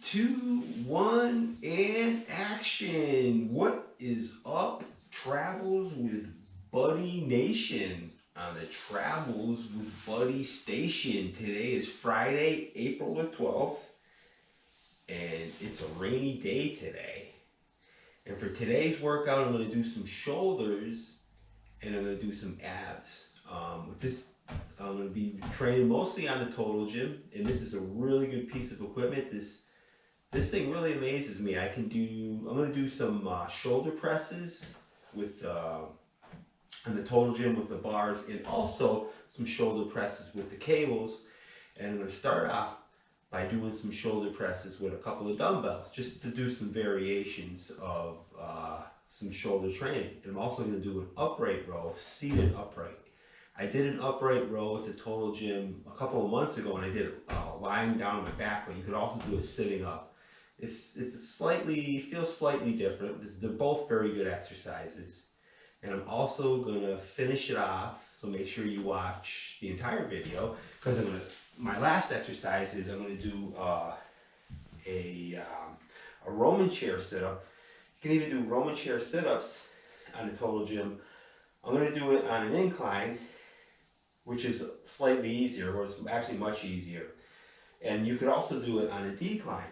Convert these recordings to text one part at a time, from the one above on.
two, one, and action. What is up, Travels with Buddy Nation on the Travels with Buddy station? Today is Friday, April the 12th, and it's a rainy day today. And for today's workout, I'm going to do some shoulders and I'm going to do some abs. With this, I'm going to be training mostly on the Total Gym, and this is a really good piece of equipment. This thing really amazes me. I'm going to do some shoulder presses with on the Total Gym with the bars, and also some shoulder presses with the cables. And I'm going to start off by doing some shoulder presses with a couple of dumbbells, just to do some variations of some shoulder training. And I'm also going to do an upright row, seated upright. I did an upright row with the Total Gym a couple of months ago, and I did it lying down on my back, but you could also do it sitting up. Feels slightly different. They're both very good exercises. And I'm also gonna finish it off, so make sure you watch the entire video, because my last exercise is I'm gonna do a Roman chair sit-up. You can even do Roman chair sit-ups on the Total Gym. I'm gonna do it on an incline, which is slightly easier, or it's actually much easier. And you could also do it on a decline,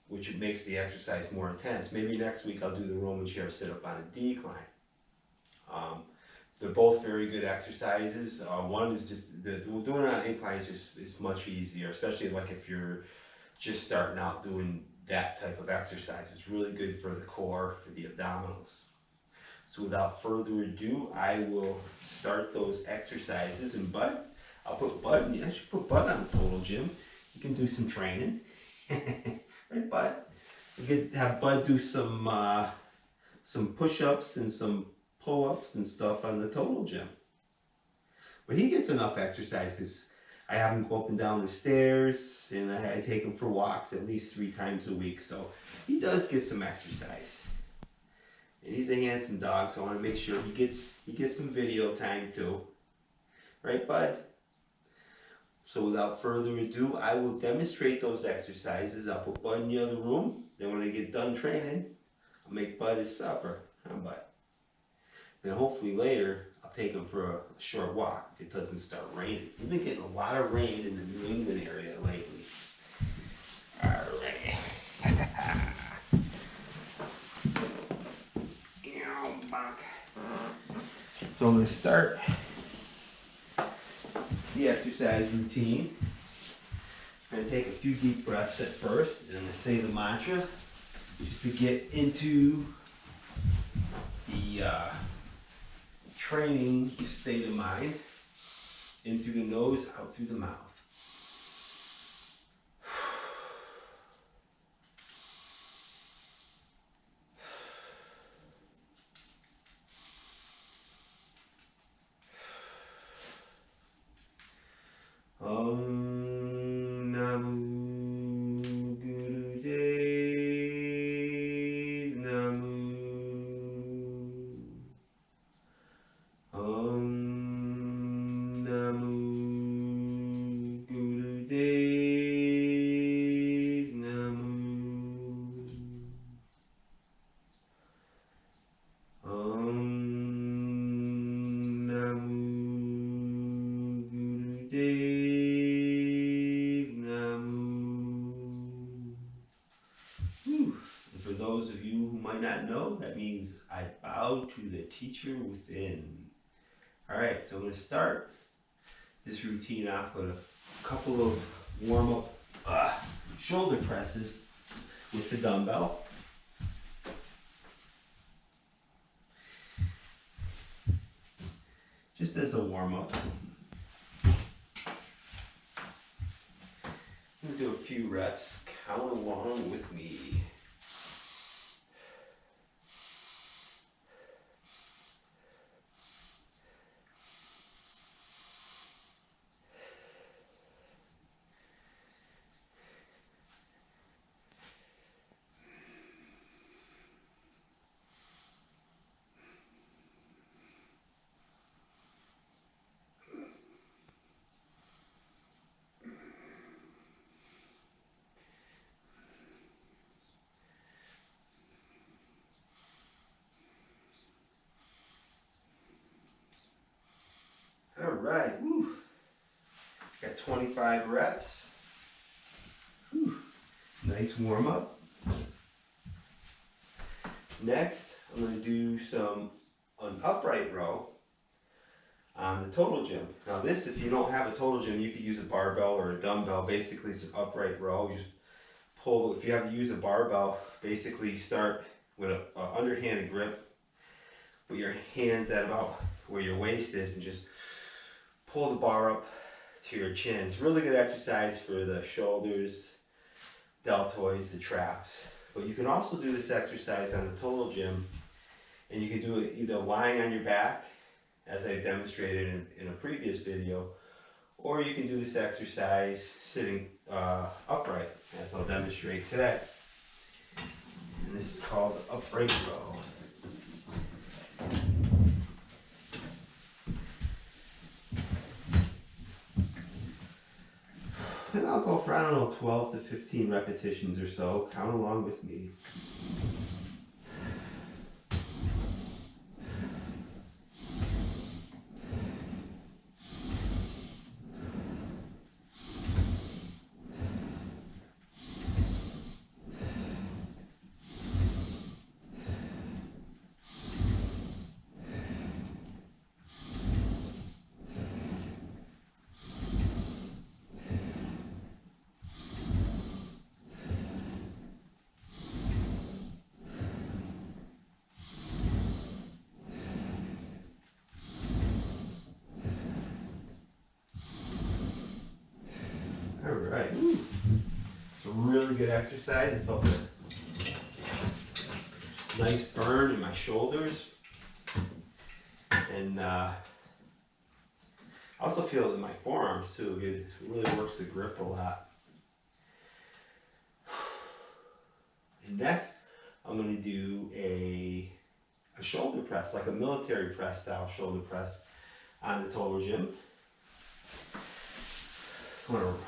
which makes the exercise more intense. Maybe next week I'll do the Roman chair sit-up on a decline. They're both very good exercises. One is doing it on incline is much easier, especially like if you're just starting out doing that type of exercise. It's really good for the core, for the abdominals. So without further ado, I will start those exercises. And Bud, I should put Bud on the Total Gym. You can do some training. Right, Bud? We could have Bud do some push-ups and some pull-ups and stuff on the Total Gym. But he gets enough exercise because I have him go up and down the stairs, and I take him for walks at least 3 times a week. So he does get some exercise. And he's a handsome dog, so I want to make sure he gets some video time too. Right, Bud? So without further ado, I will demonstrate those exercises. I'll put Bud in the other room. Then when I get done training, I'll make Bud his supper. Huh, Bud? And hopefully later, I'll take him for a short walk if it doesn't start raining. We've been getting a lot of rain in the New England area lately. Alright. So I'm going to start the exercise routine. I'm going to take a few deep breaths at first, and I'm going to say the mantra just to get into the training state of mind. In through the nose, out through the mouth. Om Namo Guru Dev Namo. Om Namo Guru Dev Namo. Om Namo Guru Dev Namo. Whew. And for those of you who might not know, that means I bow to the teacher within. Alright, so I'm going to start this routine off with a couple of warm-up shoulder presses with the dumbbell. Just as a warm-up. I'm going to do a few reps. Count along with me. 25 reps. Whew. Nice warm up. Next, I'm going to do an upright row on the total gym. Now this, if you don't have a total gym, you could use a barbell or a dumbbell. Basically it's an upright row. You just pull, if you have to use a barbell, basically you start with an underhanded grip, put your hands at about where your waist is and just pull the bar up to your chin. It's a really good exercise for the shoulders, deltoids, the traps. But you can also do this exercise on the total gym, and you can do it either lying on your back, as I demonstrated in a previous video, or you can do this exercise sitting upright, as I'll demonstrate today. And this is called the upright row. And I'll go for, I don't know, 12 to 15 repetitions or so. Count along with me. Alright, it's a really good exercise. I felt a nice burn in my shoulders. And I also feel it in my forearms too. It really works the grip a lot. And next, I'm going to do a shoulder press, like a military press style shoulder press on the total gym. I'm going to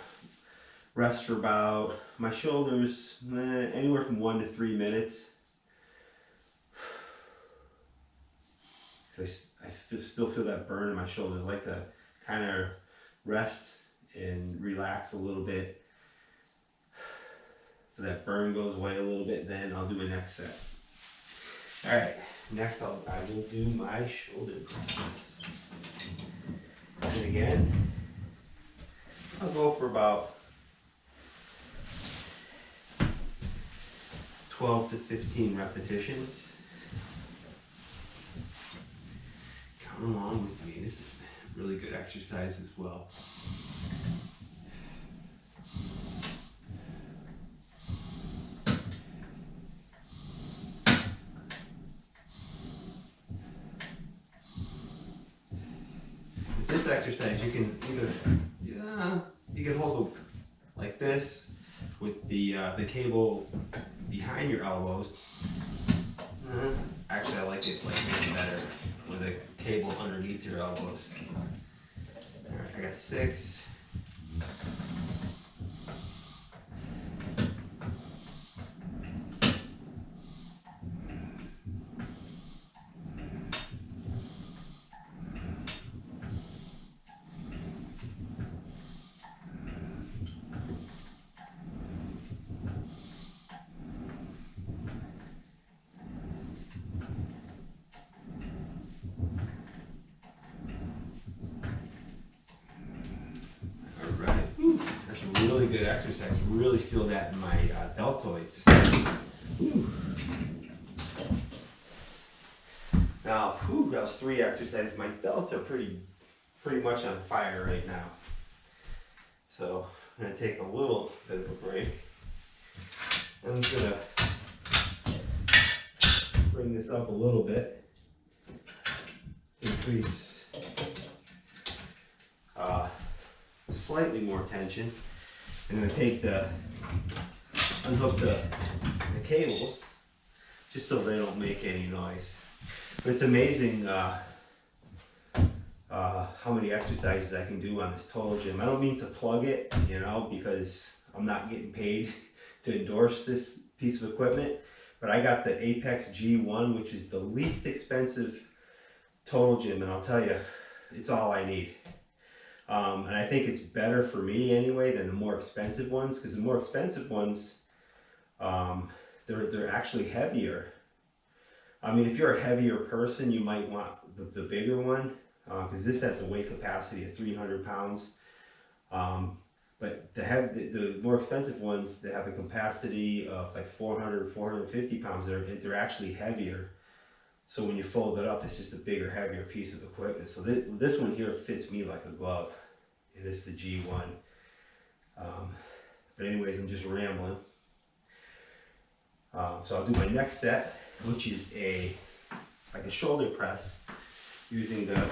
rest for about, my shoulders, anywhere from 1 to 3 minutes. I still feel that burn in my shoulders. I like to kind of rest and relax a little bit so that burn goes away a little bit. Then I'll do my next set. All right, next I will do my shoulder press. And again, I'll go for about 12 to 15 repetitions. Count along with me. This is a really good exercise as well. With this exercise, you can you can hold it like this with the cable behind your elbows. Actually, I like it like this better with a cable underneath your elbows. All right, I got 6. Really good exercise. Really feel that in my deltoids. Whew. Now, that was 3 exercises. My delts are pretty much on fire right now. So I'm gonna take a little bit of a break. I'm just gonna bring this up a little bit to increase slightly more tension. I'm going to take unhook the cables just so they don't make any noise. But it's amazing how many exercises I can do on this total gym. I don't mean to plug it, because I'm not getting paid to endorse this piece of equipment, but I got the Apex G1, which is the least expensive total gym, and I'll tell you, it's all I need. And I think it's better for me anyway than the more expensive ones, because the more expensive ones, they're actually heavier. I mean, if you're a heavier person, you might want the bigger one, because this has a weight capacity of 300 pounds. But the more expensive ones, they have a capacity of like 400, 450 pounds. They're actually heavier. So when you fold it up, it's just a bigger, heavier piece of equipment. So this one here fits me like a glove. And this is the G1. But anyways, I'm just rambling. So I'll do my next set, which is like a shoulder press using the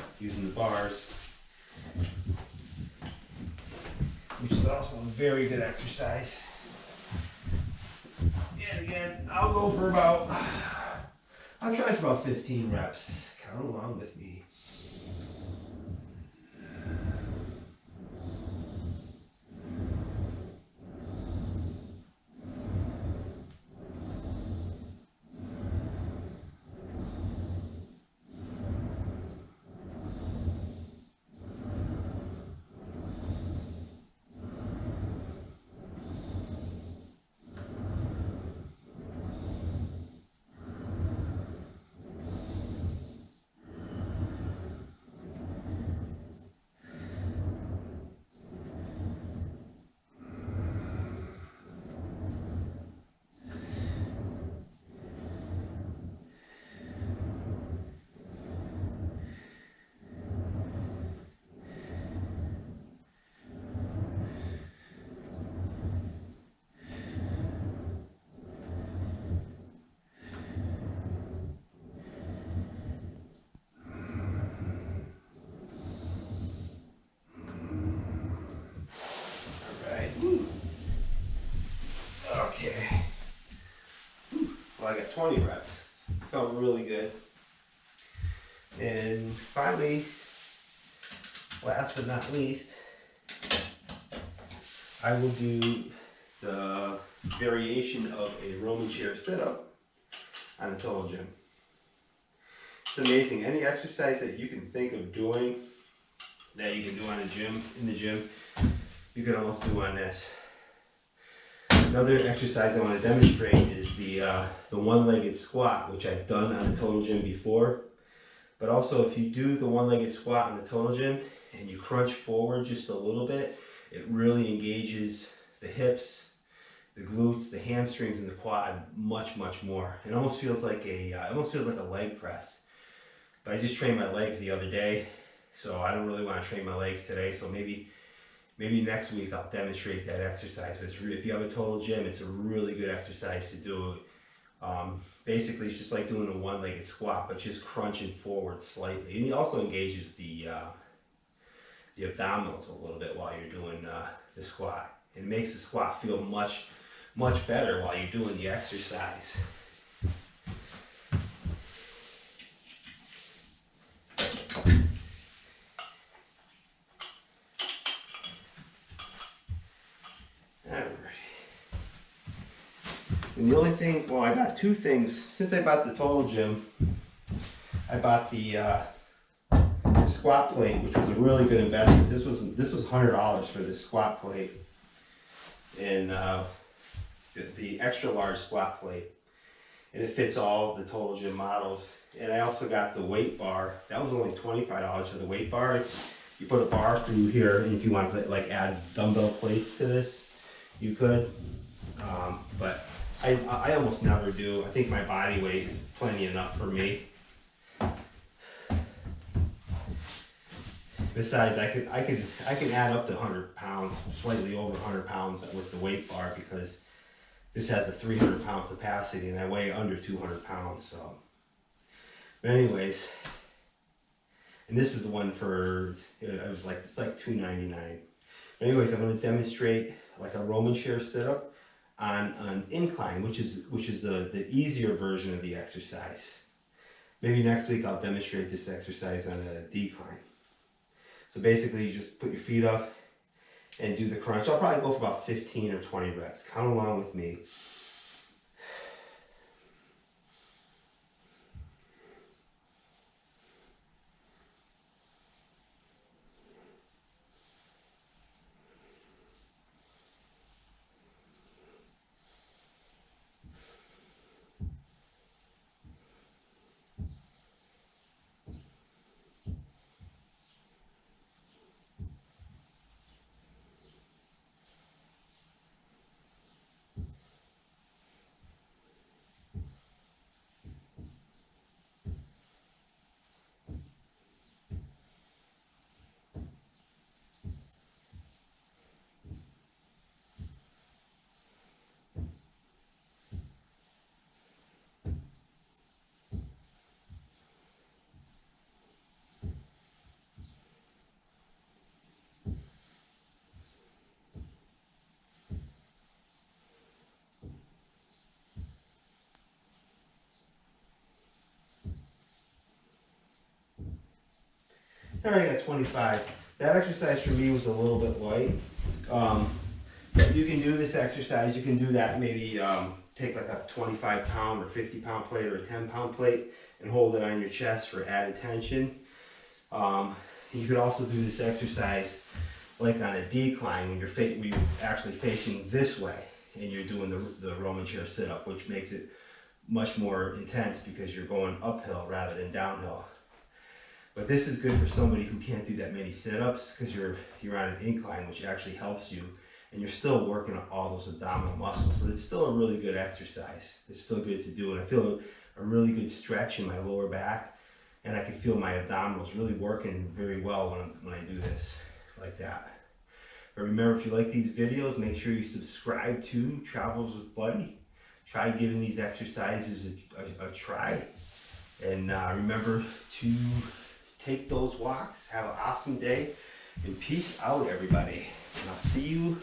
bars, which is also a very good exercise. And again, I'll try for about 15 reps. Count along with me. Okay. Well, I got 20 reps. Felt really good. And finally, last but not least, I will do the variation of a Roman chair sit-up on a total gym. It's amazing. Any exercise that you can think of doing that you can do in the gym, you can almost do on this. Another exercise I want to demonstrate is the one-legged squat, which I've done on the total gym before. But also, if you do the one-legged squat on the total gym and you crunch forward just a little bit, it really engages the hips, the glutes, the hamstrings, and the quad much more. It almost feels like a leg press. But I just trained my legs the other day, so I don't really want to train my legs today. So maybe next week I'll demonstrate that exercise. But if you have a total gym, it's a really good exercise to do. Basically, it's just like doing a one-legged squat, but just crunching forward slightly. And it also engages the abdominals a little bit while you're doing the squat. It makes the squat feel much better while you're doing the exercise. And the only thing, well, I got two things. Since I bought the total gym, I bought the squat plate, which was a really good investment. This was $100 for this squat plate, and the extra large squat plate, and it fits all the total gym models. And I also got the weight bar. That was only $25 for the weight bar. You put a bar through here, and if you want to like add dumbbell plates to this, you could. But I almost never do. I think my body weight is plenty enough for me. Besides, I can add up to 100 pounds, slightly over 100 pounds with the weight bar, because this has a 300-pound capacity and I weigh under 200 pounds. So, but anyways, and this is the one for, it's like $2.99. Anyways, I'm going to demonstrate like a Roman chair sit-up on an incline, which is the easier version of the exercise. Maybe next week I'll demonstrate this exercise on a decline. So basically, you just put your feet up and do the crunch. I'll probably go for about 15 or 20 reps. Count along with me. I already got 25. That exercise for me was a little bit light. But you can do this exercise. You can do that maybe take like a 25-pound or 50-pound plate or a 10-pound plate and hold it on your chest for added tension. You could also do this exercise like on a decline when you're actually facing this way and you're doing the Roman chair sit-up, which makes it much more intense because you're going uphill rather than downhill. But this is good for somebody who can't do that many sit-ups because you're on an incline, which actually helps you, and you're still working on all those abdominal muscles. So it's still a really good exercise. It's still good to do, and I feel a really good stretch in my lower back, and I can feel my abdominals really working very well when I do this like that. But remember, if you like these videos, make sure you subscribe to Travels with Buddy. Try giving these exercises a try, and remember to take those walks. Have an awesome day, and peace out, everybody. And I'll see you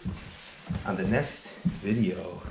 on the next video.